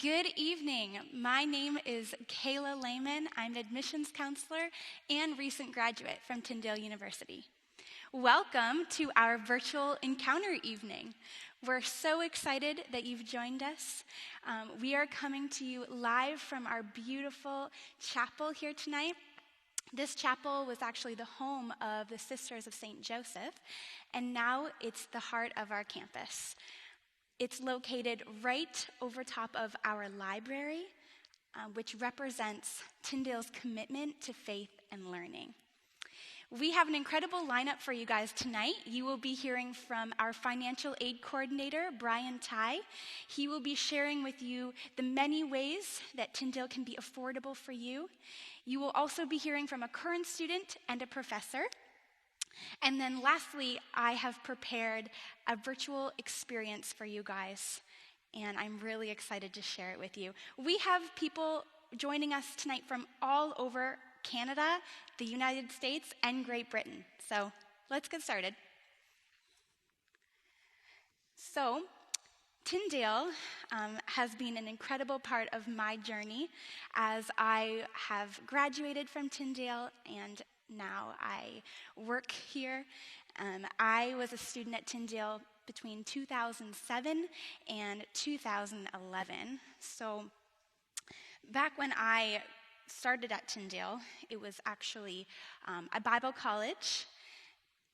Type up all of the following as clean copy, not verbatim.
Good evening. My name is Kayla Lehman. I'm an admissions counselor and recent graduate from Tyndale University. Welcome to our virtual encounter evening. We're so excited that you've joined us. We are coming to you live from our beautiful chapel here tonight. This chapel was actually the home of the Sisters of St. Joseph, and now it's the heart of our campus. It's located right over top of our library, which represents Tyndale's commitment to faith and learning. We have an incredible lineup for you guys tonight. You will be hearing from our financial aid coordinator, Brian Tai. He will be sharing with you the many ways that Tyndale can be affordable for you. You will also be hearing from a current student and a professor. And then lastly, I have prepared a virtual experience for you guys, and I'm really excited to share it with you. We have people joining us tonight from all over Canada, the United States, and Great Britain. So let's get started. So Tyndale has been an incredible part of my journey as I have graduated from Tyndale and now I work here. I was a student at Tyndale between 2007 and 2011. So back when I started at Tyndale, it was actually a Bible college.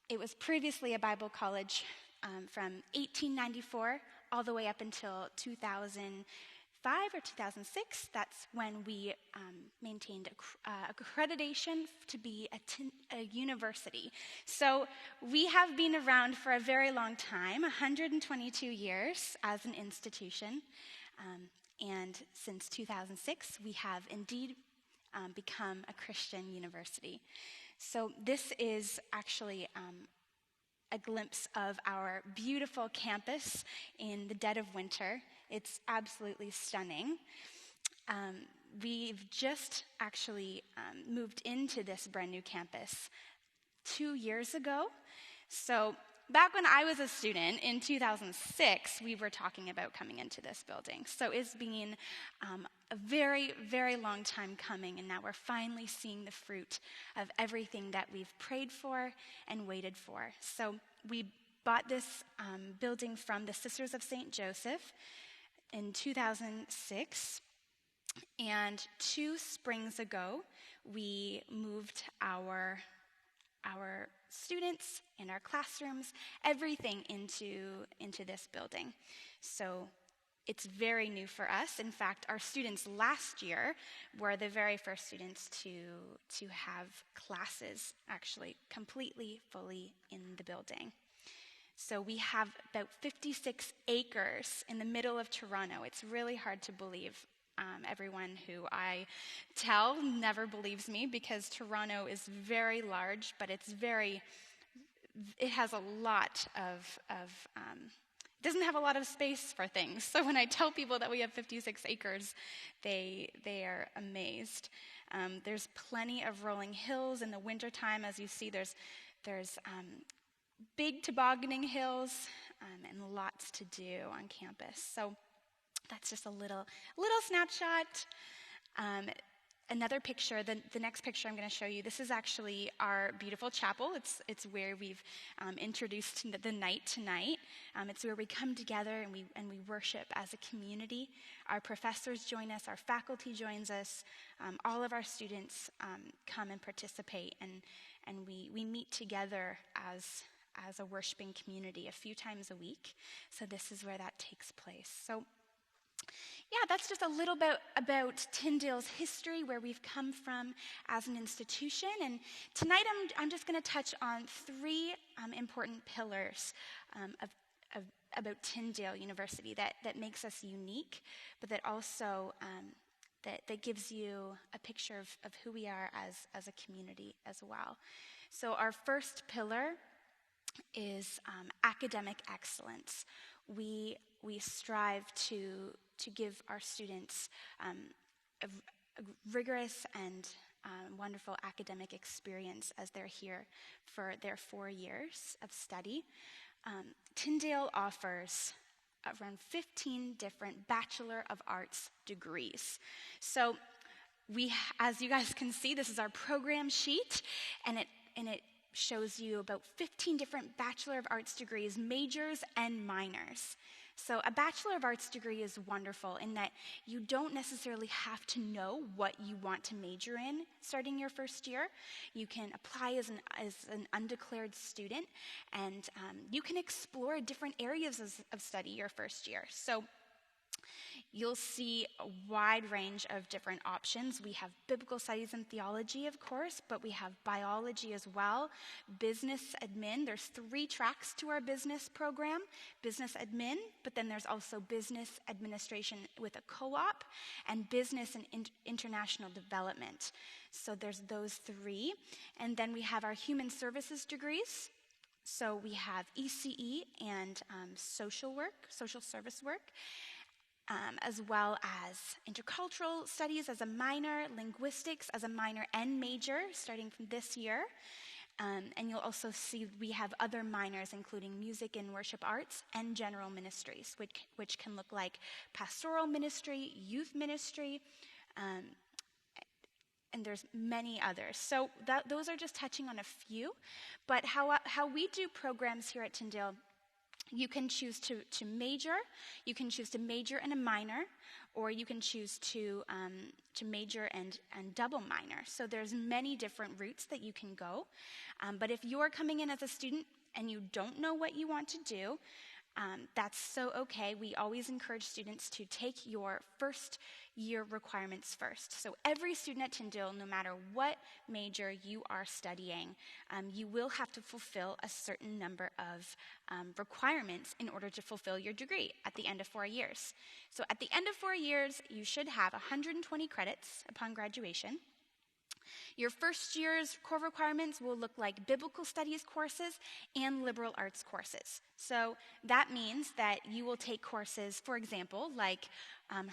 It was previously a Bible college from 1894 all the way up until 2005 or 2006. That's when we maintained accreditation to be a university. So we have been around for a very long time, 122 years as an institution. And since 2006, we have indeed become a Christian university. So this is actually a glimpse of our beautiful campus in the dead of winter. It's absolutely stunning. We've just actually moved into this brand new campus 2 years ago. So back when I was a student in 2006, we were talking about coming into this building. So it's been a very, very long time coming, and now we're finally seeing the fruit of everything that we've prayed for and waited for. So we bought this building from the Sisters of St. Joseph in 2006, and 2 springs ago, we moved our students and our classrooms, everything into this building. So it's very new for us. In fact, our students last year were the very first students to have classes actually completely, fully in the building. So we have about 56 acres in the middle of Toronto. It's really hard to believe. Everyone who I tell never believes me because Toronto is very large, but it has a lot of it doesn't have a lot of space for things. So when I tell people that we have 56 acres, they are amazed. There's plenty of rolling hills in the wintertime. As you see, there's big tobogganing hills and lots to do on campus. So that's just a little snapshot. Another picture, the next picture I'm going to show you, this is actually our beautiful chapel. It's where we've introduced the night tonight. It's where we come together and we worship as a community. Our professors join us, our faculty joins us, all of our students come and participate, and we meet together as a worshiping community a few times a week. So this is where that takes place. So yeah, that's just a little bit about Tyndale's history, where we've come from as an institution. And tonight I'm just going to touch on 3 important pillars about Tyndale University that makes us unique, but that also that gives you a picture of who we are as a community as well. So our first pillar is academic excellence. We strive to give our students a rigorous and wonderful academic experience as they're here for their 4 years of study. Tyndale offers around 15 different Bachelor of Arts degrees. So as you guys can see, this is our program sheet, and it shows you about 15 different Bachelor of Arts degrees, majors and minors. So a Bachelor of Arts degree is wonderful in that you don't necessarily have to know what you want to major in starting your first year. You can apply as an undeclared student, and you can explore different areas of study your first year. So you'll see a wide range of different options. We have biblical studies and theology, of course, but we have biology as well. Business admin, there's 3 tracks to our business program. Business admin, but then there's also business administration with a co-op, and business and international development. So there's those 3. And then we have our human services degrees. So we have ECE and social service work. As well as intercultural studies as a minor, linguistics as a minor and major starting from this year. And you'll also see we have other minors, including music and worship arts and general ministries, which can look like pastoral ministry, youth ministry, and there's many others. So those are just touching on a few. But how we do programs here at Tyndale, you can choose to major. You can choose to major and a minor, or you can choose to major and double minor. So there's many different routes that you can go. But if you're coming in as a student and you don't know what you want to do, that's so okay. We always encourage students to take your first year requirements first. So every student at Tyndale, no matter what major you are studying, you will have to fulfill a certain number of requirements in order to fulfill your degree at the end of 4 years. So at the end of 4 years, you should have 120 credits upon graduation. Your first year's core requirements will look like biblical studies courses and liberal arts courses. So that means that you will take courses, for example, like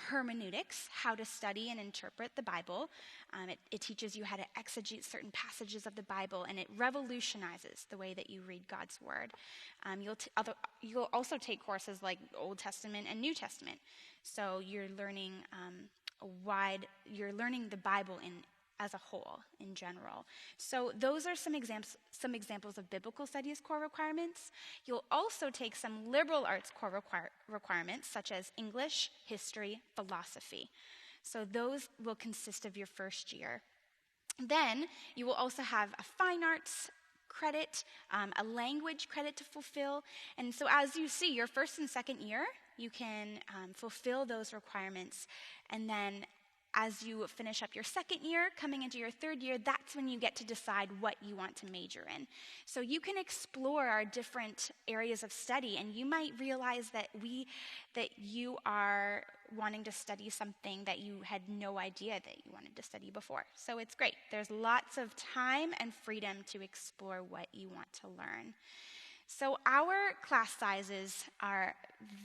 hermeneutics, how to study and interpret the Bible. It teaches you how to exegete certain passages of the Bible, and it revolutionizes the way that you read God's Word. You'll also take courses like Old Testament and New Testament. So you're learning the Bible as a whole, in general. So those are some examples of biblical studies core requirements. You'll also take some liberal arts core requirements, such as English, history, philosophy. So those will consist of your first year. Then you will also have a fine arts credit, a language credit to fulfill. And so as you see, your first and second year, you can fulfill those requirements. And then as you finish up your second year, coming into your third year, that's when you get to decide what you want to major in. So you can explore our different areas of study, and you might realize that you are wanting to study something that you had no idea that you wanted to study before. So it's great. There's lots of time and freedom to explore what you want to learn. So our class sizes are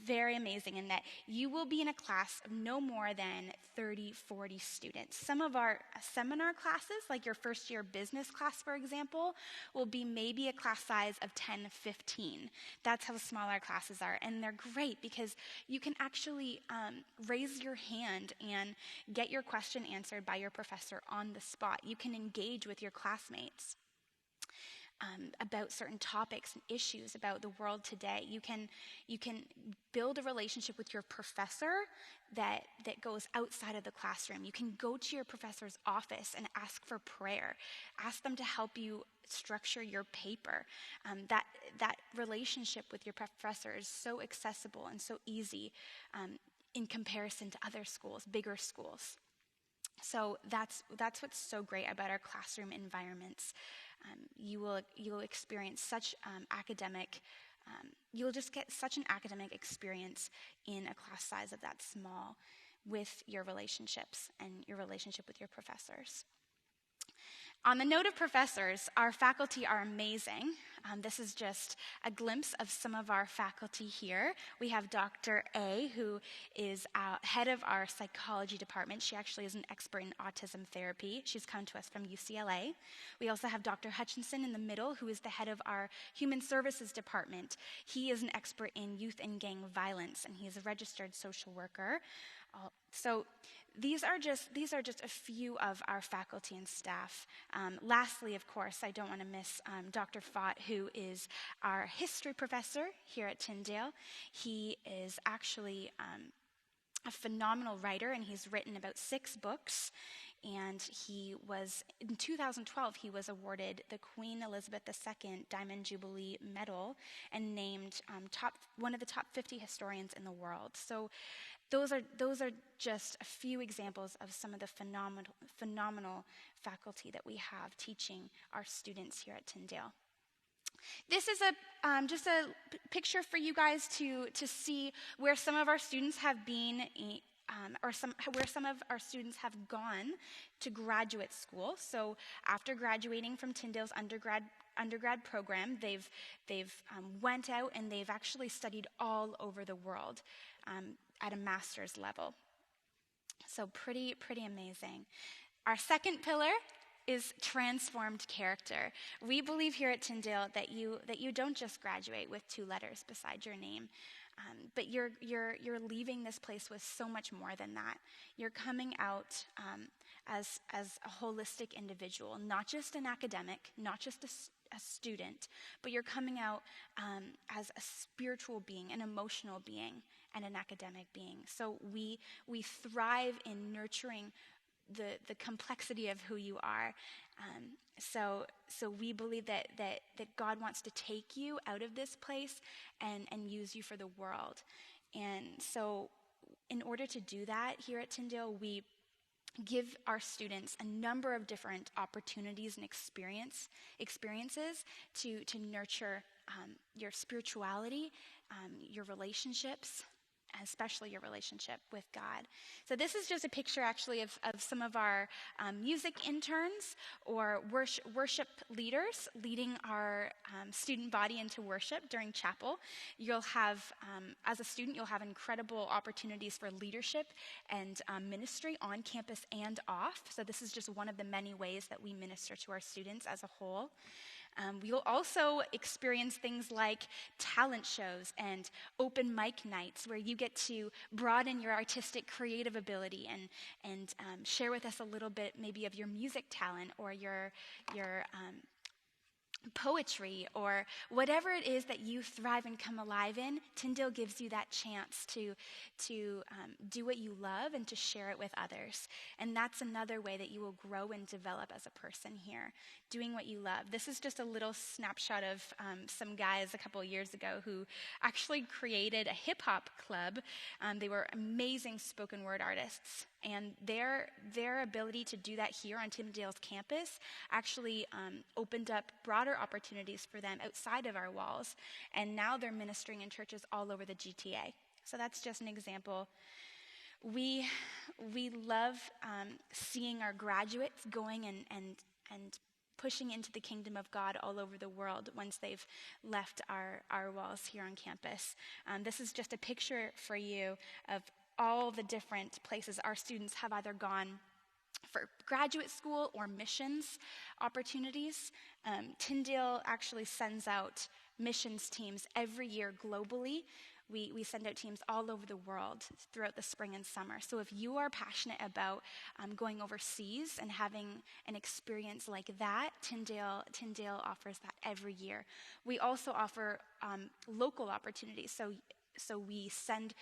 very amazing in that you will be in a class of no more than 30, 40 students. Some of our seminar classes, like your first year business class, for example, will be maybe a class size of 10, 15. That's how small our classes are. And they're great because you can actually raise your hand and get your question answered by your professor on the spot. You can engage with your classmates about certain topics and issues about the world today. You can build a relationship with your professor that goes outside of the classroom. You can go to your professor's office and ask for prayer. Ask them to help you structure your paper. That relationship with your professor is so accessible and so easy in comparison to other schools, bigger schools. So that's what's so great about our classroom environments. You'll experience such you'll just get such an academic experience in a class size of that small with your relationships and your relationship with your professors. On the note of professors, our faculty are amazing. This is just a glimpse of some of our faculty here. We have Dr. A, who is head of our psychology department. She actually is an expert in autism therapy. She's come to us from UCLA. We also have Dr. Hutchinson in the middle, who is the head of our human services department. He is an expert in youth and gang violence, and he is a registered social worker. So these are just a few of our faculty and staff. Lastly, of course, I don't want to miss Dr. Fott, who is our history professor here at Tyndale. He is actually a phenomenal writer, and he's written about 6 books. And in 2012, he was awarded the Queen Elizabeth II Diamond Jubilee Medal and named one of the top 50 historians in the world. So those are just a few examples of some of the phenomenal faculty that we have teaching our students here at Tyndale. This is just a picture for you guys to see where some of our students have been, where some of our students have gone to graduate school. So after graduating from Tyndale's undergrad program, they've went out and they've actually studied all over the world at a master's level. So pretty amazing. Our second pillar is transformed character. We believe here at Tyndale that you don't just graduate with 2 letters beside your name, but you're leaving this place with so much more than that. You're coming out as a holistic individual, not just an academic, not just a student, but you're coming out as a spiritual being, an emotional being, and an academic being. So we thrive in nurturing the complexity of who you are. So we believe that God wants to take you out of this place and use you for the world. And so in order to do that here at Tyndale, we give our students a number of different opportunities and experiences to nurture your spirituality, your relationships, especially your relationship with God. So this is just a picture actually of some of our music interns or worship leaders leading our student body into worship during chapel. You'll have, as a student, you'll have incredible opportunities for leadership and ministry on campus and off. So this is just one of the many ways that we minister to our students as a whole. You'll also experience things like talent shows and open mic nights where you get to broaden your artistic creative ability and share with us a little bit maybe of your music talent or your poetry or whatever it is that you thrive and come alive in. Tyndale gives you that chance to do what you love and to share it with others. And that's another way that you will grow and develop as a person here, doing what you love. This is just a little snapshot of some guys a couple of years ago who actually created a hip-hop club. They were amazing spoken word artists. And their ability to do that here on Tyndale's campus actually opened up broader opportunities for them outside of our walls. And now they're ministering in churches all over the GTA. So that's just an example. We love seeing our graduates going and pushing into the kingdom of God all over the world once they've left our walls here on campus. This is just a picture for you of all the different places our students have either gone for graduate school or missions opportunities. Tyndale actually sends out missions teams every year globally. We send out teams all over the world throughout the spring and summer. So if you are passionate about going overseas and having an experience like that, Tyndale offers that every year. We also offer local opportunities. So we send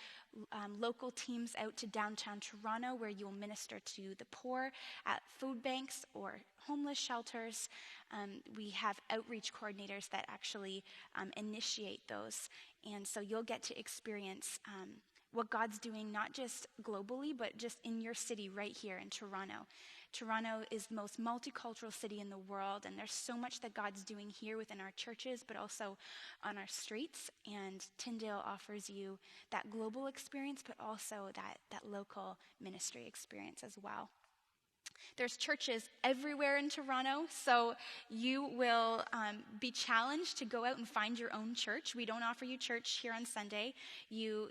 local teams out to downtown Toronto where you'll minister to the poor at food banks or homeless shelters. We have outreach coordinators that actually initiate those. And so you'll get to experience what God's doing not just globally, but just in your city right here in Toronto. Toronto is the most multicultural city in the world, and there's so much that God's doing here within our churches, but also on our streets. And Tyndale offers you that global experience, but also that local ministry experience as well. There's churches everywhere in Toronto, so you will be challenged to go out and find your own church. We don't offer you church here on Sunday. You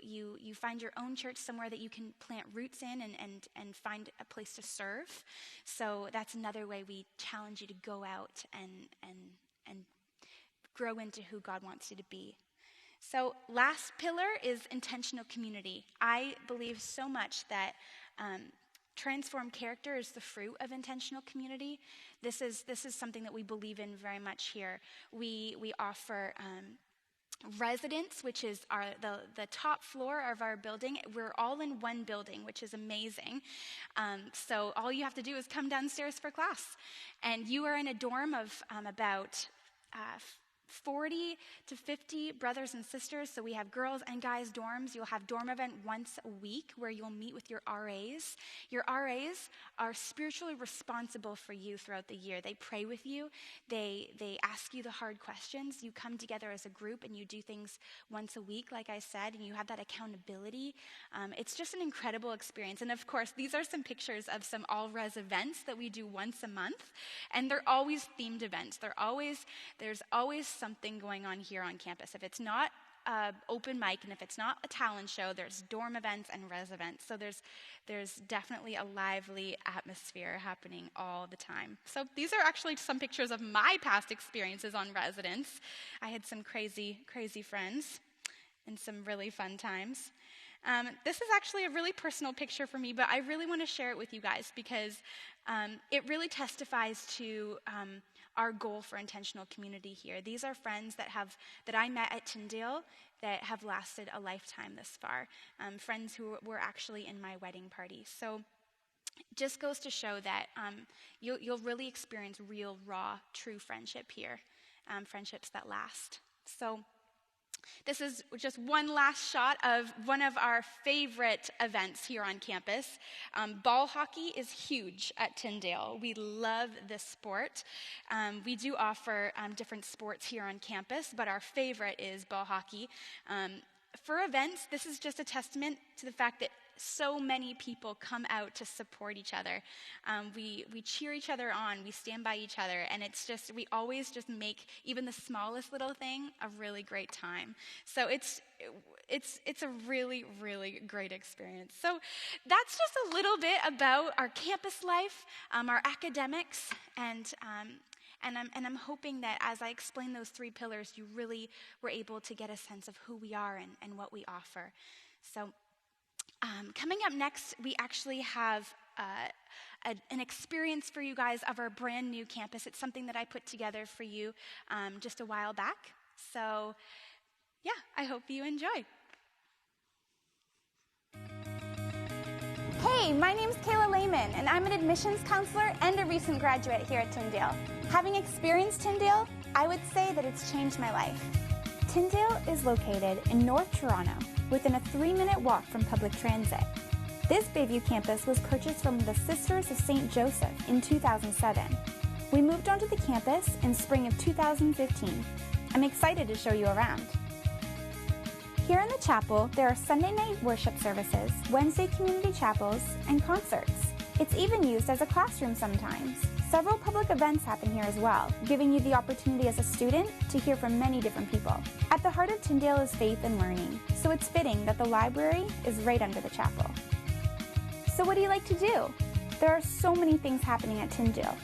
find your own church somewhere that you can plant roots in and find a place to serve. So that's another way we challenge you to go out and grow into who God wants you to be. So last pillar is intentional community. I believe so much that transformed character is the fruit of intentional community. This is something that we believe in very much here. We offer residence, which is the top floor of our building. We're all in one building, which is amazing. So all you have to do is come downstairs for class. And you are in a dorm of about 40 to 50 brothers and sisters. So we have girls and guys dorms. You'll have dorm event once a week where you'll meet with your RAs. Your RAs are spiritually responsible for you throughout the year. They pray with you. They ask you the hard questions. You come together as a group and you do things once a week, like I said, and you have that accountability. It's just an incredible experience. And of course, these are some pictures of some all-res events that we do once a month. And they're always themed events. There's always something going on here on campus. If it's not open mic and if it's not a talent show, there's dorm events and res events. So there's definitely a lively atmosphere happening all the time. So these are actually some pictures of my past experiences on residence. I had some crazy friends and some really fun times. This is actually a really personal picture for me, but I really want to share it with you guys because it really testifies to our goal for intentional community here. These are friends that I met at Tyndale that have lasted a lifetime this far. Friends who were actually in my wedding party. So just goes to show that you'll really experience real, raw, true friendship here. Friendships that last. So this is just one last shot of one of our favorite events here on campus. Ball hockey is huge at Tyndale. We love this sport. We do offer different sports here on campus, but our favorite is ball hockey. For events, this is just a testament to the fact that so many people come out to support each other. We cheer each other on, we stand by each other, and we always just make even the smallest little thing a really great time. So it's a really, really great experience. So that's just a little bit about our campus life, our academics, and I'm hoping that as I explain those three pillars, you really were able to get a sense of who we are and what we offer. So coming up next, we actually have an experience for you guys of our brand new campus. It's something that I put together for you just a while back. So yeah, I hope you enjoy. Hey, my name's Kayla Lehman, and I'm an admissions counselor and a recent graduate here at Tyndale. Having experienced Tyndale, I would say that it's changed my life. Tyndale is located in North Toronto, within a 3-minute walk from public transit. This Bayview campus was purchased from the Sisters of St. Joseph in 2007. We moved onto the campus in spring of 2015. I'm excited to show you around. Here in the chapel, there are Sunday night worship services, Wednesday community chapels, and concerts. It's even used as a classroom sometimes. Several public events happen here as well, giving you the opportunity as a student to hear from many different people. At the heart of Tyndale is faith and learning, so it's fitting that the library is right under the chapel. So what do you like to do? There are so many things happening at Tyndale.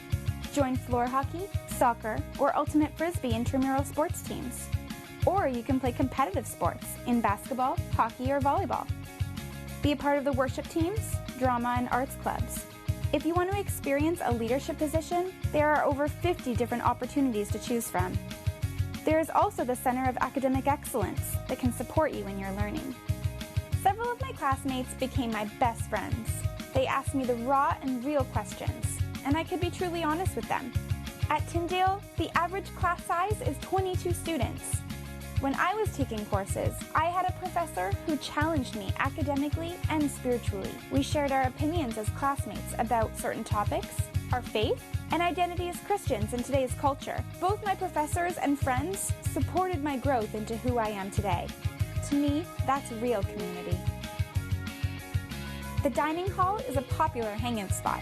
Join floor hockey, soccer, or ultimate frisbee intramural sports teams. Or you can play competitive sports in basketball, hockey, or volleyball. Be a part of the worship teams, drama, and arts clubs. If you want to experience a leadership position, there are over 50 different opportunities to choose from. There is also the Center of Academic Excellence that can support you in your learning. Several of my classmates became my best friends. They asked me the raw and real questions, and I could be truly honest with them. At Tyndale, the average class size is 22 students. When I was taking courses, I had a professor who challenged me academically and spiritually. We shared our opinions as classmates about certain topics, our faith, and identity as Christians in today's culture. Both my professors and friends supported my growth into who I am today. To me, that's real community. The dining hall is a popular hangout spot.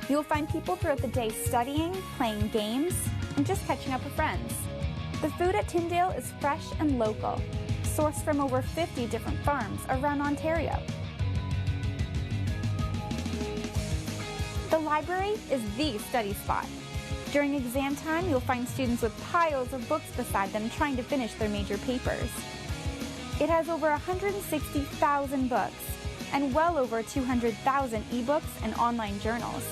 You will find people throughout the day studying, playing games, and just catching up with friends. The food at Tyndale is fresh and local, sourced from over 50 different farms around Ontario. The library is the study spot. During exam time, you'll find students with piles of books beside them trying to finish their major papers. It has over 160,000 books and well over 200,000 ebooks and online journals.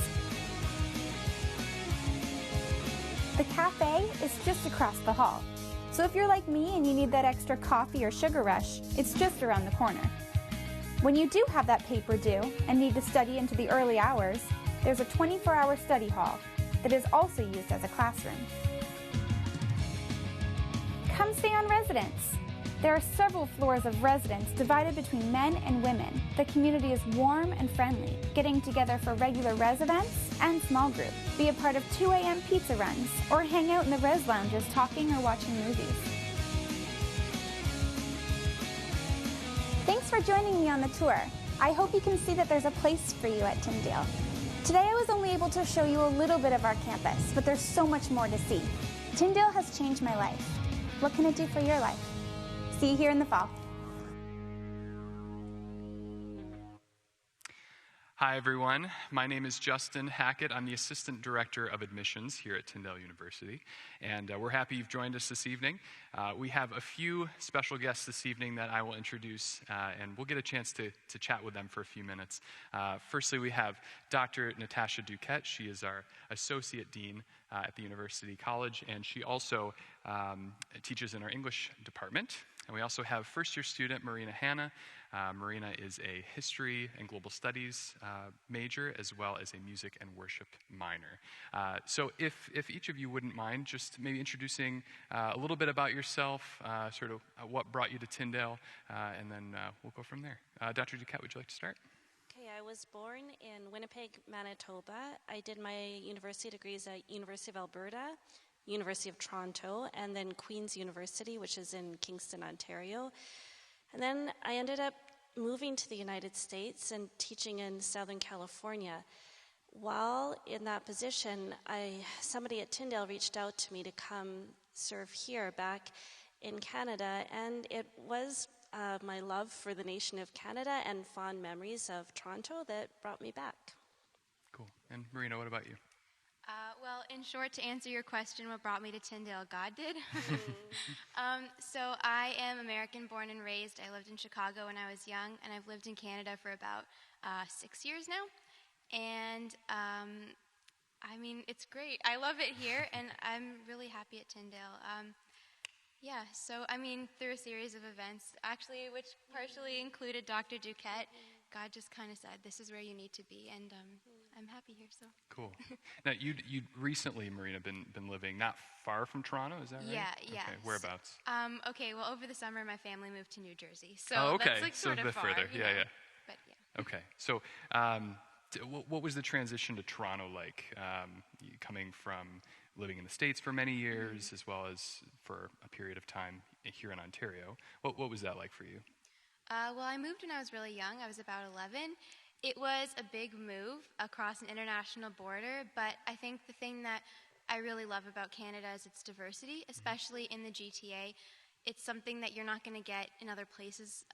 The cafe is just across the hall. So if you're like me and you need that extra coffee or sugar rush, it's just around the corner. When you do have that paper due and need to study into the early hours, there's a 24-hour study hall that is also used as a classroom. Come stay on residence. There are several floors of residence divided between men and women. The community is warm and friendly, getting together for regular res events and small group. Be a part of 2 a.m. pizza runs or hang out in the res lounges talking or watching movies. Thanks for joining me on the tour. I hope you can see that there's a place for you at Tyndale. Today I was only able to show you a little bit of our campus, but there's so much more to see. Tyndale has changed my life. What can it do for your life? See you here in the fall. Hi, everyone. My name is Justin Hackett. I'm the Assistant Director of Admissions here at Tyndale University, and we're happy you've joined us this evening. We have a few special guests this evening that I will introduce, and we'll get a chance to chat with them for a few minutes. Firstly, we have Dr. Natasha Duquette. She is our Associate Dean at the University College, and she also teaches in our English department. And we also have first-year student Marina Hanna. Marina is a history and global studies major, as well as a music and worship minor. So if each of you wouldn't mind just maybe introducing a little bit about yourself, sort of what brought you to Tyndale, and then we'll go from there. Dr. Duquette, would you like to start? Okay, I was born in Winnipeg, Manitoba. I did my university degrees at University of Alberta, University of Toronto, and then Queen's University, which is in Kingston, Ontario. And then I ended up moving to the United States and teaching in Southern California. While in that position, somebody at Tyndale reached out to me to come serve here back in Canada, and it was my love for the nation of Canada and fond memories of Toronto that brought me back. Cool. And Marina, what about you? Well, in short, to answer your question, what brought me to Tyndale, God did. So I am American born and raised. I lived in Chicago when I was young, and I've lived in Canada for about 6 years now. And I mean, it's great. I love it here, and I'm really happy at Tyndale. Yeah, so I mean, through a series of events, actually, which partially included Dr. Duquette, God just kind of said, this is where you need to be, and I'm happy here, so. Cool. Now, you'd recently, Marina, been living not far from Toronto, is that right? Yeah, yeah. Okay, whereabouts? Okay, well, over the summer, my family moved to New Jersey, so okay. that's like so sort a of bit far. further, yeah. But yeah. Okay, so what was the transition to Toronto like, coming from living in the States for many years, as well as for a period of time here in Ontario? What was that like for you? Well, I moved when I was really young. I was about 11. It was a big move across an international border, but I think the thing that I really love about Canada is its diversity, especially in the GTA. It's something that you're not going to get in other places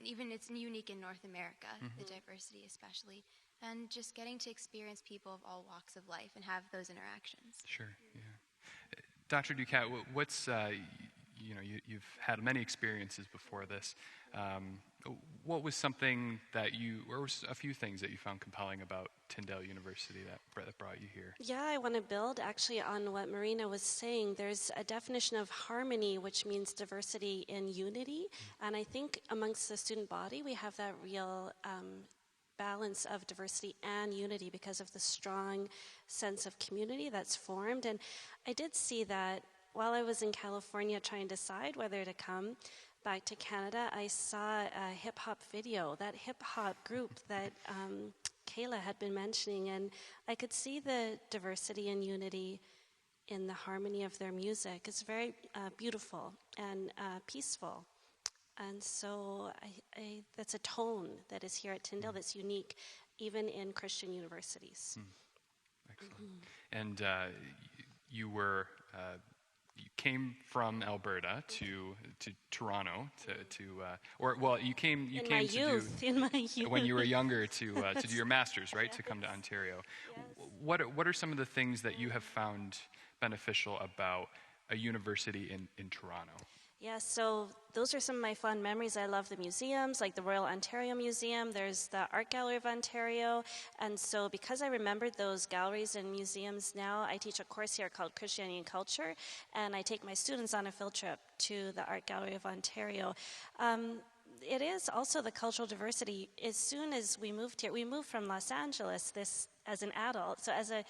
even it's unique in North America, the diversity especially, and just getting to experience people of all walks of life and have those interactions. Sure, yeah. Dr. Duquette, what's, you've had many experiences before this. What was something or a few things that you found compelling about Tyndale University that brought you here? Yeah, I want to build actually on what Marina was saying. There's a definition of harmony, which means diversity in unity. And I think amongst the student body, we have that real balance of diversity and unity because of the strong sense of community that's formed. And I did see that while I was in California trying to decide whether to come back to Canada, I saw a hip-hop video, that hip-hop group that Kayla had been mentioning, and I could see the diversity and unity in the harmony of their music. It's very beautiful and peaceful. And so that's a tone that is here at Tyndale that's unique. even in Christian universities. Excellent. And you came from Alberta to Toronto you came In my youth. when you were younger to do your master's, right? Yes. To come to Ontario. Yes. What are some of the things that you have found beneficial about a university in Toronto? Yeah, so those are some of my fond memories. I love the museums, like the Royal Ontario Museum. There's the Art Gallery of Ontario. And so because I remembered those galleries and museums now, I teach a course here called Christianity and Culture, and I take my students on a field trip to the Art Gallery of Ontario. It is also the cultural diversity. As soon as we moved here, we moved from Los Angeles as an adult. So as a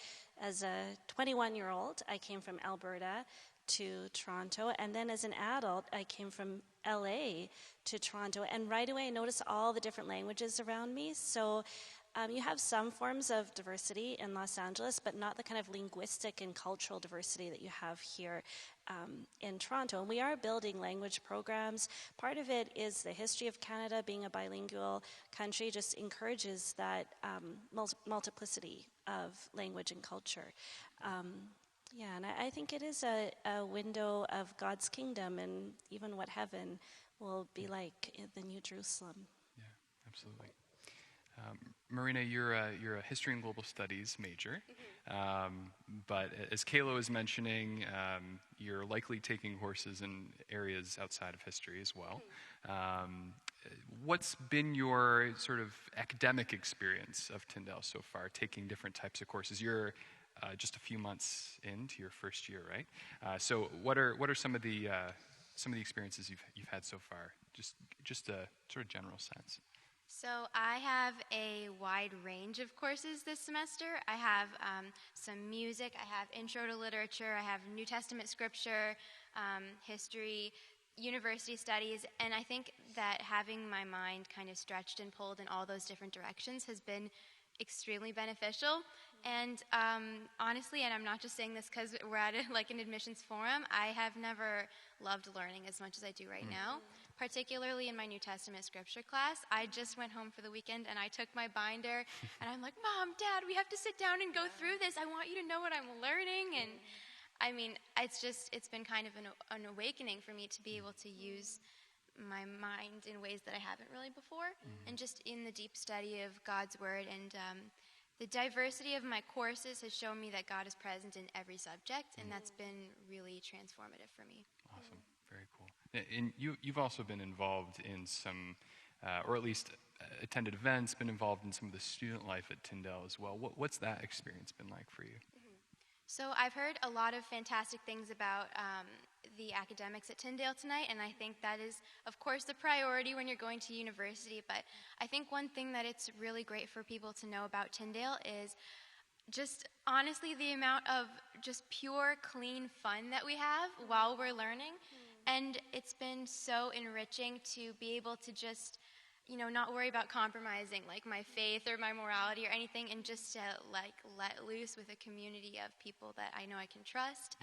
21-year-old, I came from Alberta to Toronto, and then as an adult I came from LA to Toronto, and right away I noticed all the different languages around me. So you have some forms of diversity in Los Angeles, but not the kind of linguistic and cultural diversity that you have here in Toronto. And we are building language programs. Part of it is the history of Canada being a bilingual country just encourages that multiplicity of language and culture. Yeah, and I think it is a window of God's kingdom and even what heaven will be like in the New Jerusalem. Yeah, absolutely. Marina, you're a history and global studies major, but as Kayla was mentioning, you're likely taking courses in areas outside of history as well. What's been your sort of academic experience of Tyndale so far, taking different types of courses? You're just a few months into your first year, right? So what are some of the experiences you've had so far? Just a sort of general sense. So I have a wide range of courses this semester. I have some music, I have intro to literature, I have New Testament scripture, history, university studies, and I think that having my mind kind of stretched and pulled in all those different directions has been extremely beneficial. And honestly, and I'm not just saying this because we're at an admissions forum, I have never loved learning as much as I do right now, particularly in my New Testament scripture class. I just went home for the weekend and I took my binder and I'm like, Mom, Dad, we have to sit down and go through this. I want you to know what I'm learning. And I mean, it's been kind of an awakening for me to be able to use my mind in ways that I haven't really before, and just in the deep study of God's word. And the diversity of my courses has shown me that God is present in every subject, and that's been really transformative for me. Awesome. Very cool. And you've also been involved in some, or at least attended events, been involved in some of the student life at Tyndale as well. What's that experience been like for you? So I've heard a lot of fantastic things about the academics at Tyndale tonight, and I think that is, of course, the priority when you're going to university. But I think one thing that it's really great for people to know about Tyndale is just honestly the amount of just pure, clean fun that we have while we're learning. And it's been so enriching to be able to just, not worry about compromising like my faith or my morality or anything, and just to let loose with a community of people that I know I can trust.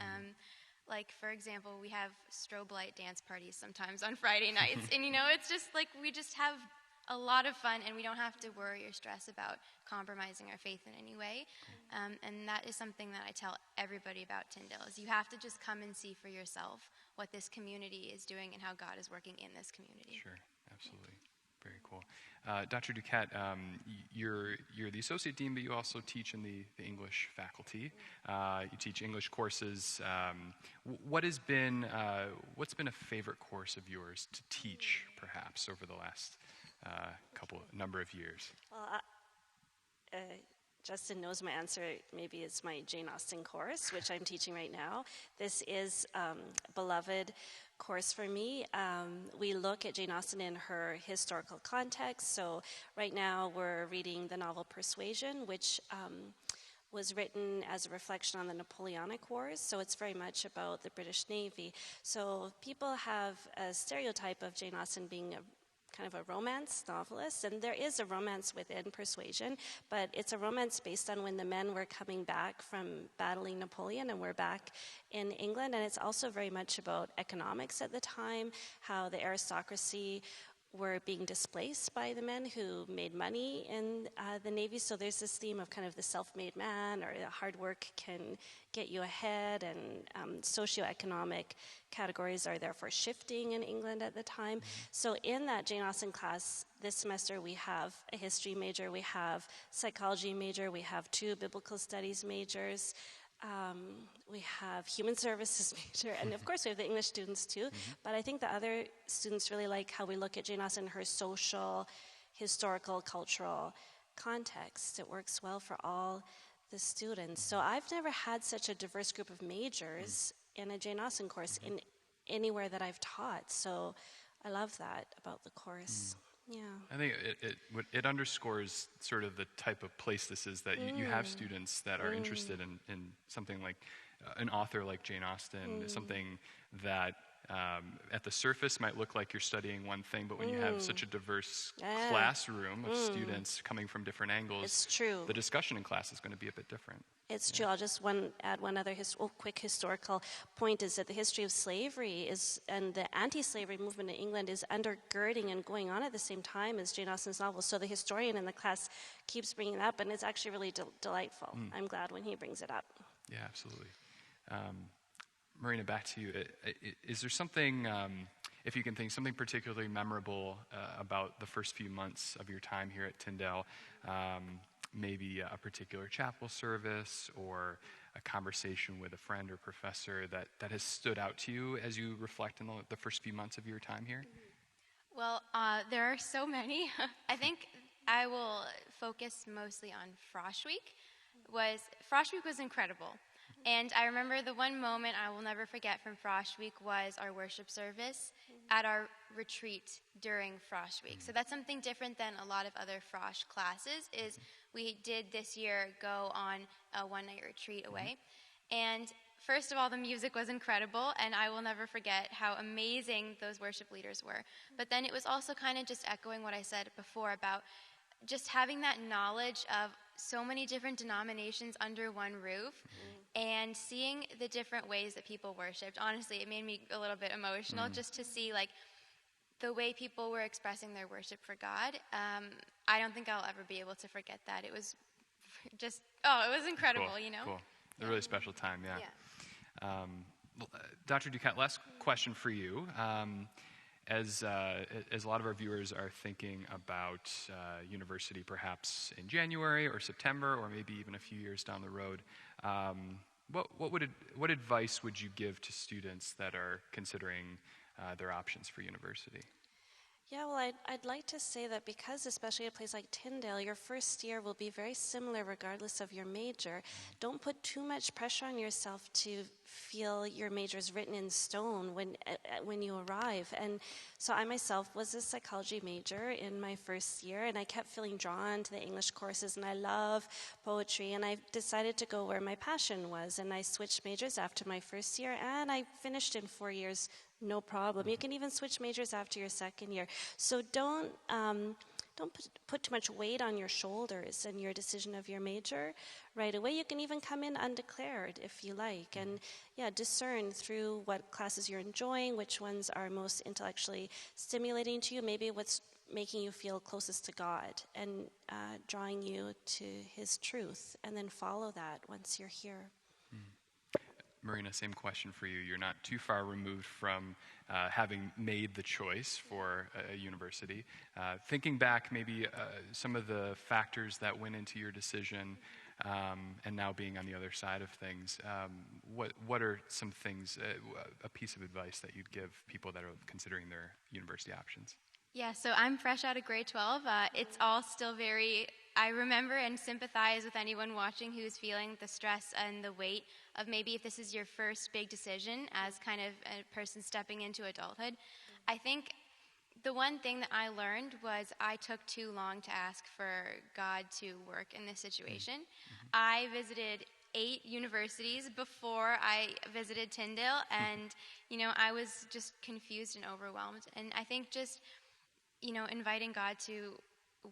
Like, for example, we have strobe light dance parties sometimes on Friday nights. And, it's just like we just have a lot of fun, and we don't have to worry or stress about compromising our faith in any way. And that is something that I tell everybody about Tyndale, is you have to just come and see for yourself what this community is doing and how God is working in this community. Sure, absolutely. Very cool. Dr. Duquette, you're the associate dean, but you also teach in the English faculty. You teach English courses. What's been a favorite course of yours to teach, perhaps, over the last number of years? Well, Justin knows my answer. Maybe it's my Jane Austen course, which I'm teaching right now. This is a beloved course for me. We look at Jane Austen in her historical context. So right now we're reading the novel Persuasion, which was written as a reflection on the Napoleonic Wars. So it's very much about the British Navy. So people have a stereotype of Jane Austen being kind of a romance novelist, and there is a romance within Persuasion, but it's a romance based on when the men were coming back from battling Napoleon and we're back in England. And it's also very much about economics at the time, how the aristocracy were being displaced by the men who made money in the Navy. So there's this theme of kind of the self-made man, or the hard work can get you ahead, and socioeconomic categories are therefore shifting in England at the time. So in that Jane Austen class this semester, we have a history major, we have psychology major, we have 2 biblical studies majors, we have human services major, and of course we have the English students too. But I think the other students really like how we look at Jane Austen in her social, historical, cultural context. It works well for all the students. So I've never had such a diverse group of majors in a Jane Austen course in anywhere that I've taught. So I love that about the course. Yeah. I think it underscores sort of the type of place this is, that you have students that are interested in something like an author like Jane Austen, something that at the surface might look like you're studying one thing, but when you have such a diverse classroom of students coming from different angles, It's true. the discussion in class is going to be a bit different. It's true. I'll just add one other quick historical point, is that the history of slavery and the anti-slavery movement in England is undergirding and going on at the same time as Jane Austen's novel. So the historian in the class keeps bringing it up, and it's actually really delightful. I'm glad when he brings it up. Yeah, absolutely. Marina, back to you. Is there something, if you can think, something particularly memorable about the first few months of your time here at Tyndale? Maybe a particular chapel service or a conversation with a friend or professor that has stood out to you as you reflect on the first few months of your time here? Well, there are so many. I think I will focus mostly on Frosh Week. Frosh Week was incredible. And I remember the one moment I will never forget from Frosh Week was our worship service at our retreat during Frosh Week. So that's something different than a lot of other Frosh classes, is we did this year go on a one-night retreat away. And first of all, the music was incredible, and I will never forget how amazing those worship leaders were. But then it was also kind of just echoing what I said before about just having that knowledge of so many different denominations under one roof and seeing the different ways that people worshiped. Honestly, it made me a little bit emotional just to see like the way people were expressing their worship for God. I don't think I'll ever be able to forget that. It was just, it was incredible, Cool, you know? Cool. A really special time, yeah. Dr. Ducat, last question for you. As a lot of our viewers are thinking about university perhaps in January or September or maybe even a few years down the road, what advice would you give to students that are considering their options for university? Yeah, well, I'd like to say that because, especially at a place like Tyndale, your first year will be very similar regardless of your major. Don't put too much pressure on yourself to feel your major is written in stone when you arrive. And so I myself was a psychology major in my first year, and I kept feeling drawn to the English courses, and I love poetry, and I decided to go where my passion was, and I switched majors after my first year, and I finished in 4 years. No problem. You can even switch majors after your second year. So don't put too much weight on your shoulders and your decision of your major right away. You can even come in undeclared if you like, and discern through what classes you're enjoying, which ones are most intellectually stimulating to you, maybe what's making you feel closest to God and drawing you to His truth, and then follow that once you're here. Marina, same question for you. You're not too far removed from having made the choice for a university. Thinking back, maybe some of the factors that went into your decision, and now being on the other side of things, what are some things, a piece of advice that you'd give people that are considering their university options? Yeah, so I'm fresh out of grade 12. It's all still I remember and sympathize with anyone watching who's feeling the stress and the weight of maybe if this is your first big decision as kind of a person stepping into adulthood. I think the one thing that I learned was I took too long to ask for God to work in this situation. I visited 8 universities before I visited Tyndale, and, I was just confused and overwhelmed. And I think just, inviting God to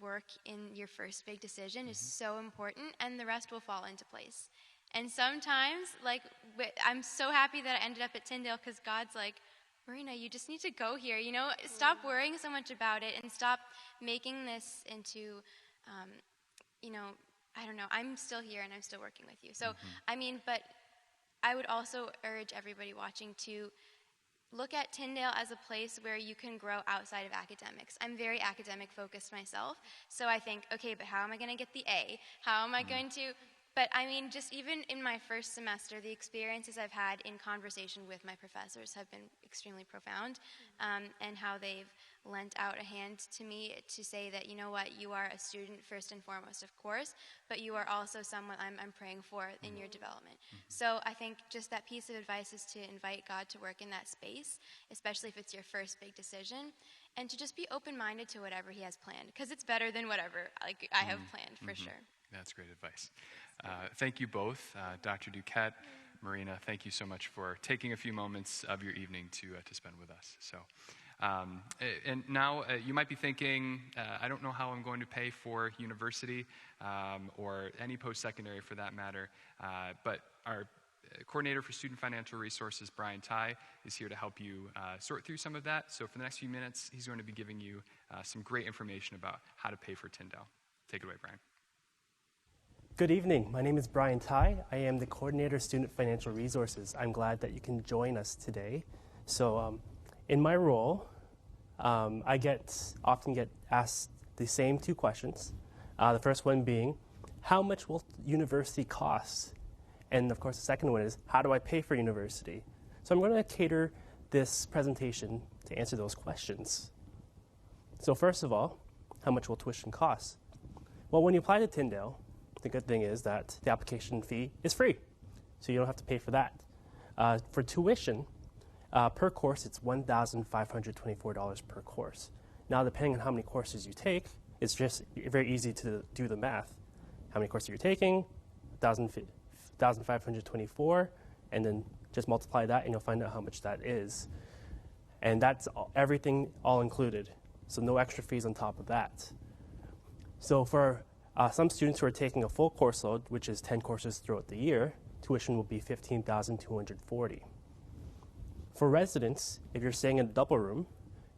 work in your first big decision is so important, and the rest will fall into place. And sometimes, I'm so happy that I ended up at Tyndale because God's like, Marina, you just need to go here. Stop worrying so much about it and stop making this into, I don't know. I'm still here and I'm still working with you. So, but I would also urge everybody watching to look at Tyndale as a place where you can grow outside of academics. I'm very academic focused myself, so I think, okay, but how am I going to get the A? How am I going to... But just even in my first semester, the experiences I've had in conversation with my professors have been extremely profound, and how they've lent out a hand to me to say that, you know what, you are a student first and foremost, of course, but you are also someone I'm praying for in your development. So I think just that piece of advice is to invite God to work in that space, especially if it's your first big decision, and to just be open-minded to whatever he has planned, because it's better than whatever I have planned, for sure. That's great advice. Thank you both, Dr. Duquette, Marina. Thank you so much for taking a few moments of your evening to spend with us. So, and now you might be thinking, I don't know how I'm going to pay for university or any post-secondary for that matter, but our coordinator for student financial resources, Brian Ty, is here to help you sort through some of that. So for the next few minutes, he's going to be giving you some great information about how to pay for Tyndale. Take it away, Brian. Good evening. My name is Brian Ty. I am the coordinator of Student Financial Resources. I'm glad that you can join us today. So in my role, I often get asked the same two questions. The first one being, how much will university cost? And of course, the second one is, how do I pay for university? So I'm going to cater this presentation to answer those questions. So first of all, how much will tuition cost? Well, when you apply to Tyndale, the good thing is that the application fee is free, so you don't have to pay for that. For tuition, per course, it's $1,524 per course. Now, depending on how many courses you take, it's just very easy to do the math. How many courses you're taking, 1,524, and then just multiply that, and you'll find out how much that is. And that's everything all included, so no extra fees on top of that. So for some students who are taking a full course load, which is 10 courses throughout the year, tuition will be $15,240. For residents, if you're staying in a double room,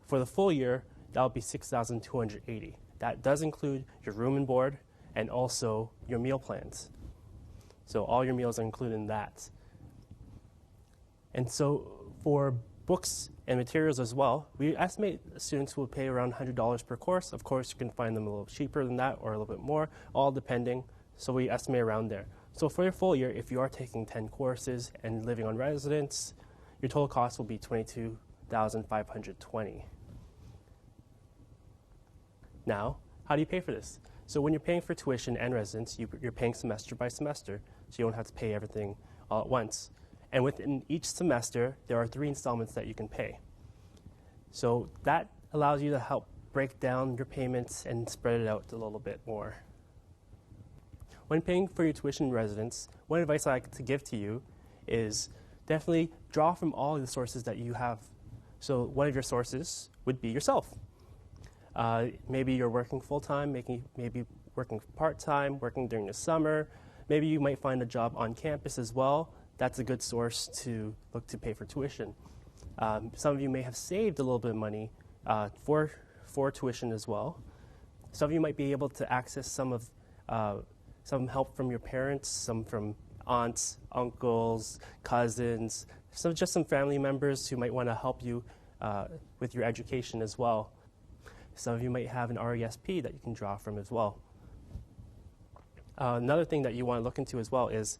for the full year, that will be $6,280. That does include your room and board and also your meal plans. So all your meals are included in that. And so for books and materials as well, we estimate students will pay around $100 per course. Of course, you can find them a little cheaper than that or a little bit more, all depending. So we estimate around there. So for your full year, if you are taking 10 courses and living on residence, your total cost will be $22,520. Now, how do you pay for this? So when you're paying for tuition and residence, you're paying semester by semester, so you don't have to pay everything all at once. And within each semester, there are 3 installments that you can pay. So that allows you to help break down your payments and spread it out a little bit more. When paying for your tuition and residence, one advice I like to give to you is definitely draw from all the sources that you have. So one of your sources would be yourself. Maybe you're working full-time, maybe working part-time, working during the summer. Maybe you might find a job on campus as well. That's a good source to look to pay for tuition. Some of you may have saved a little bit of money for tuition as well. Some of you might be able to access some help from your parents, some from aunts, uncles, cousins, just some family members who might want to help you with your education as well. Some of you might have an RESP that you can draw from as well. Another thing that you want to look into as well is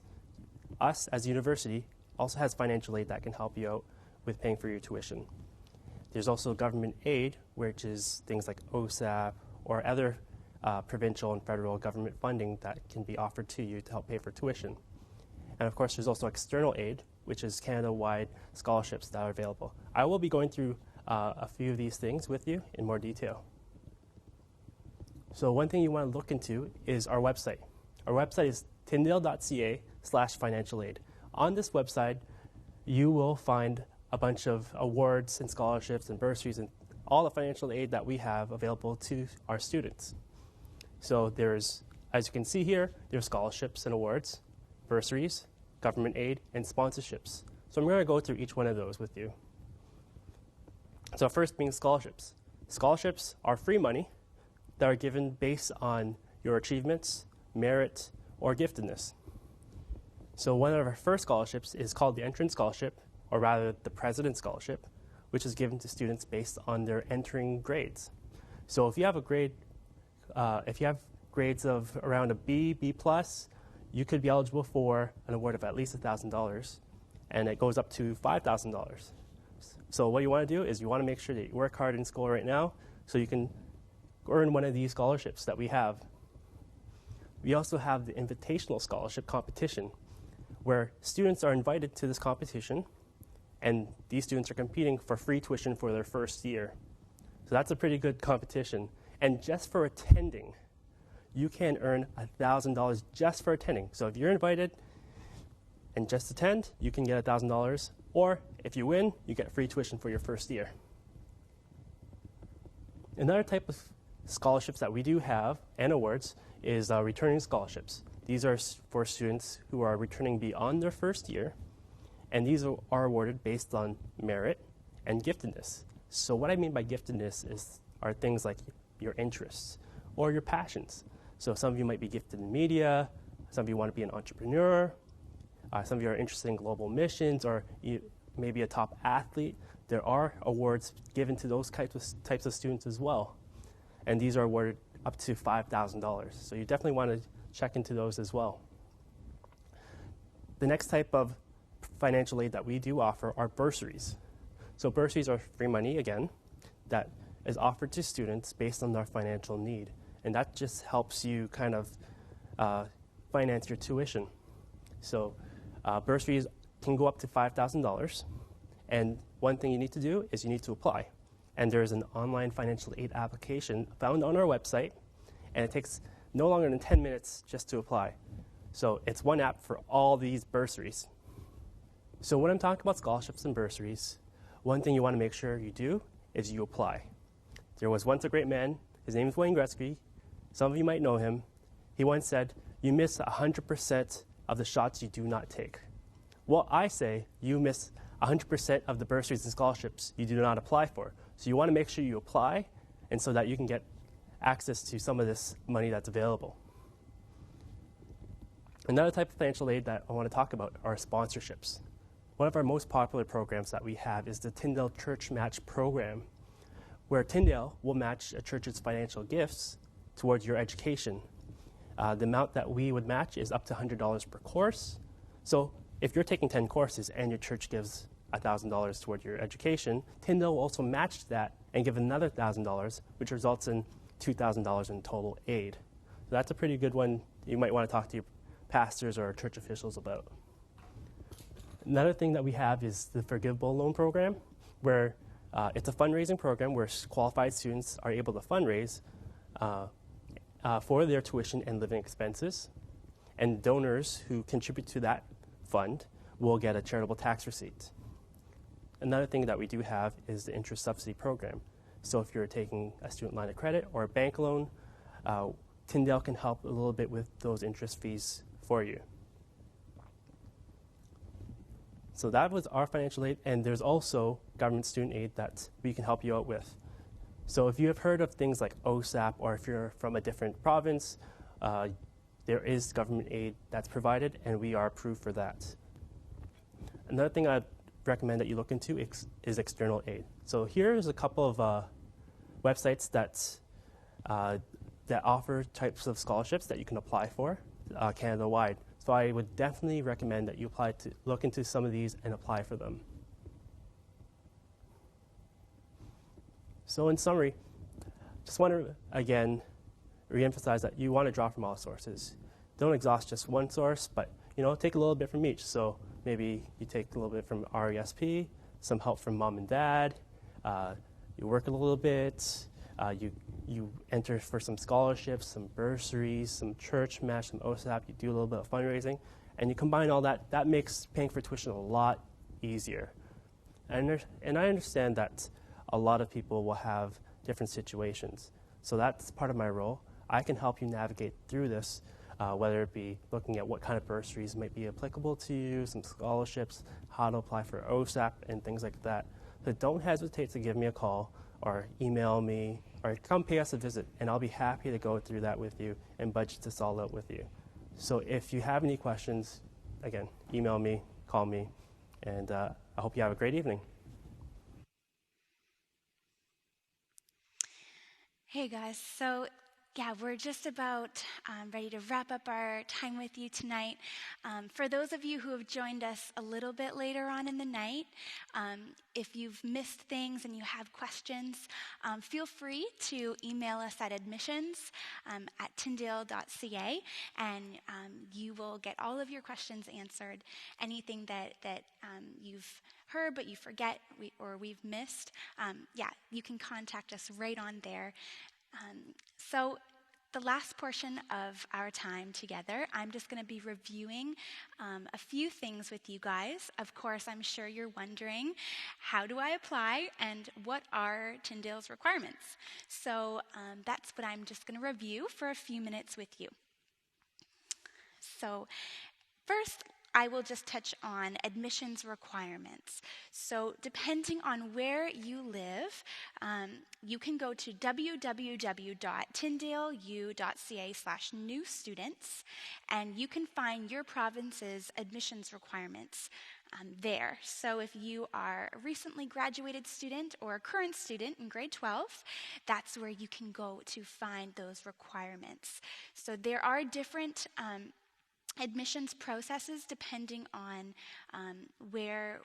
us as a university also has financial aid that can help you out with paying for your tuition. There's also government aid, which is things like OSAP or other provincial and federal government funding that can be offered to you to help pay for tuition. And of course, there's also external aid, which is Canada-wide scholarships that are available. I will be going through a few of these things with you in more detail. So one thing you want to look into is our website. Our website is tyndale.ca/financial aid. On this website, you will find a bunch of awards and scholarships and bursaries and all the financial aid that we have available to our students. So there's, as you can see here, there's scholarships and awards, bursaries, government aid, and sponsorships. So I'm going to go through each one of those with you. So first being scholarships. Scholarships are free money that are given based on your achievements, merit, or giftedness. So one of our first scholarships is called the Entrance Scholarship, or rather the President's Scholarship, which is given to students based on their entering grades. So if you have grades of around a B, B+, you could be eligible for an award of at least $1,000, and it goes up to $5,000. So what you want to do is you want to make sure that you work hard in school right now so you can earn one of these scholarships that we have. We also have the Invitational Scholarship Competition, where students are invited to this competition, and these students are competing for free tuition for their first year. So that's a pretty good competition. And just for attending, you can earn $1,000 just for attending. So if you're invited and just attend, you can get $1,000. Or if you win, you get free tuition for your first year. Another type of scholarships that we do have and awards is returning scholarships. These are for students who are returning beyond their first year, and these are awarded based on merit and giftedness. So what I mean by giftedness are things like your interests or your passions. So some of you might be gifted in media, some of you want to be an entrepreneur, some of you are interested in global missions, or maybe a top athlete. There are awards given to those types of students as well. And these are awarded up to $5,000. So you definitely want to check into those as well. The next type of financial aid that we do offer are bursaries. So bursaries are free money, again, that is offered to students based on their financial need. And that just helps you kind of finance your tuition. So bursaries can go up to $5,000. And one thing you need to do is you need to apply. And there's an online financial aid application found on our website, and it takes no longer than 10 minutes just to apply. So it's one app for all these bursaries. So when I'm talking about scholarships and bursaries, one thing you want to make sure you do is you apply. There was once a great man. His name is Wayne Gretzky. Some of you might know him. He once said, "You miss 100% of the shots you do not take." Well, I say you miss 100% of the bursaries and scholarships you do not apply for. So you want to make sure you apply, and so that you can get access to some of this money that's available. Another type of financial aid that I want to talk about are sponsorships. One of our most popular programs that we have is the Tyndale Church Match Program, where Tyndale will match a church's financial gifts towards your education. The amount that we would match is up to $100 per course. So if you're taking 10 courses and your church gives $1,000 toward your education, Tyndale will also match that and give another $1,000, which results in $2,000 in total aid. So that's a pretty good one you might want to talk to your pastors or church officials about. Another thing that we have is the Forgivable Loan Program, where it's a fundraising program where qualified students are able to fundraise for their tuition and living expenses, and donors who contribute to that fund will get a charitable tax receipt. Another thing that we do have is the interest subsidy program. So if you're taking a student line of credit or a bank loan, Tyndale can help a little bit with those interest fees for you. So that was our financial aid, and there's also government student aid that we can help you out with. So if you have heard of things like OSAP, or if you're from a different province, there is government aid that's provided, and we are approved for that. Another thing I'd recommend that you look into is external aid. So here's a couple of websites that offer types of scholarships that you can apply for Canada-wide. So I would definitely recommend that you look into some of these and apply for them. So in summary, just want to, again, reemphasize that you want to draw from all sources. Don't exhaust just one source, but take a little bit from each. So maybe you take a little bit from RESP, some help from mom and dad, you work a little bit, you enter for some scholarships, some bursaries, some church match, some OSAP, you do a little bit of fundraising, and you combine all that. That makes paying for tuition a lot easier. And I understand that a lot of people will have different situations. So that's part of my role. I can help you navigate through this, whether it be looking at what kind of bursaries might be applicable to you, some scholarships, how to apply for OSAP, and things like that. So don't hesitate to give me a call or email me or come pay us a visit, and I'll be happy to go through that with you and budget this all out with you. So if you have any questions, again, email me, call me, and I hope you have a great evening. Hey guys, so yeah, we're just about ready to wrap up our time with you tonight. For those of you who have joined us a little bit later on in the night, if you've missed things and you have questions, feel free to email us at admissions at tyndale.ca, and you will get all of your questions answered. Anything that you've heard but you forget or we've missed, you can contact us right on there. So the last portion of our time together, I'm just going to be reviewing a few things with you guys. Of course, I'm sure you're wondering, how do I apply and what are Tyndale's requirements? So that's what I'm just going to review for a few minutes with you. So first, I will just touch on admissions requirements. So depending on where you live, you can go to www.tyndaleu.ca/new students, and you can find your province's admissions requirements there. So if you are a recently graduated student or a current student in grade 12, that's where you can go to find those requirements. So there are different admissions processes depending on where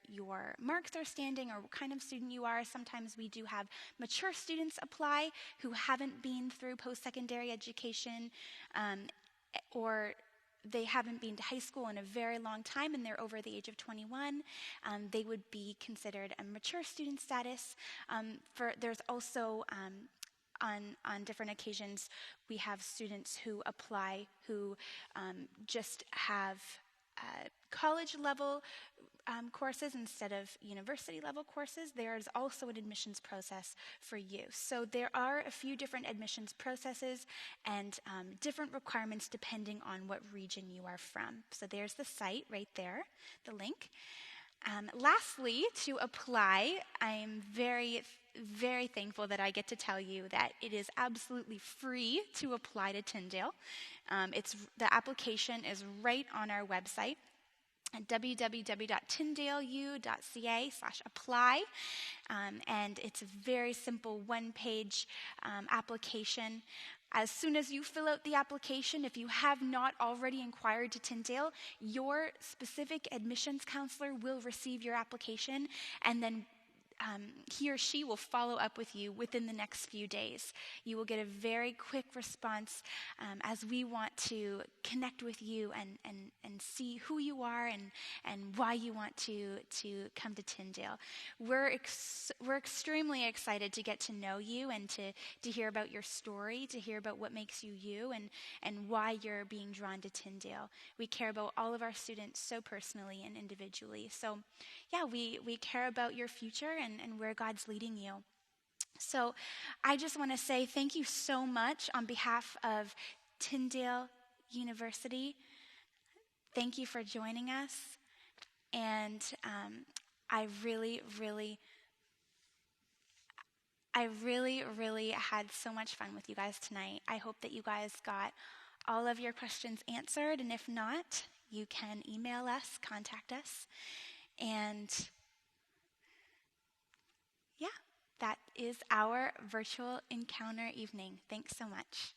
your marks are standing or what kind of student you are. Sometimes we do have mature students apply who haven't been through post-secondary education or they haven't been to high school in a very long time and they're over the age of 21. They would be considered a mature student status. There's also on different occasions, we have students who apply who just have college-level courses instead of university-level courses. There is also an admissions process for you. So there are a few different admissions processes and different requirements depending on what region you are from. So there's the site right there, the link. Lastly, to apply, I'm very thankful that I get to tell you that it is absolutely free to apply to Tyndale. The application is right on our website at www.tyndaleu.ca/apply, and it's a very simple one-page application. As soon as you fill out the application, if you have not already inquired to Tyndale, your specific admissions counselor will receive your application, and then he or she will follow up with you within the next few days. You will get a very quick response as we want to connect with you and see who you are and why you want to come to Tyndale. We're extremely excited to get to know you and to hear about your story, to hear about what makes you you and why you're being drawn to Tyndale. We care about all of our students so personally and individually. So yeah, we care about your future and where God's leading you. So I just want to say thank you so much on behalf of Tyndale University. Thank you for joining us. And I really had so much fun with you guys tonight. I hope that you guys got all of your questions answered. And if not, you can email us, contact us. And yeah, that is our virtual encounter evening. Thanks so much.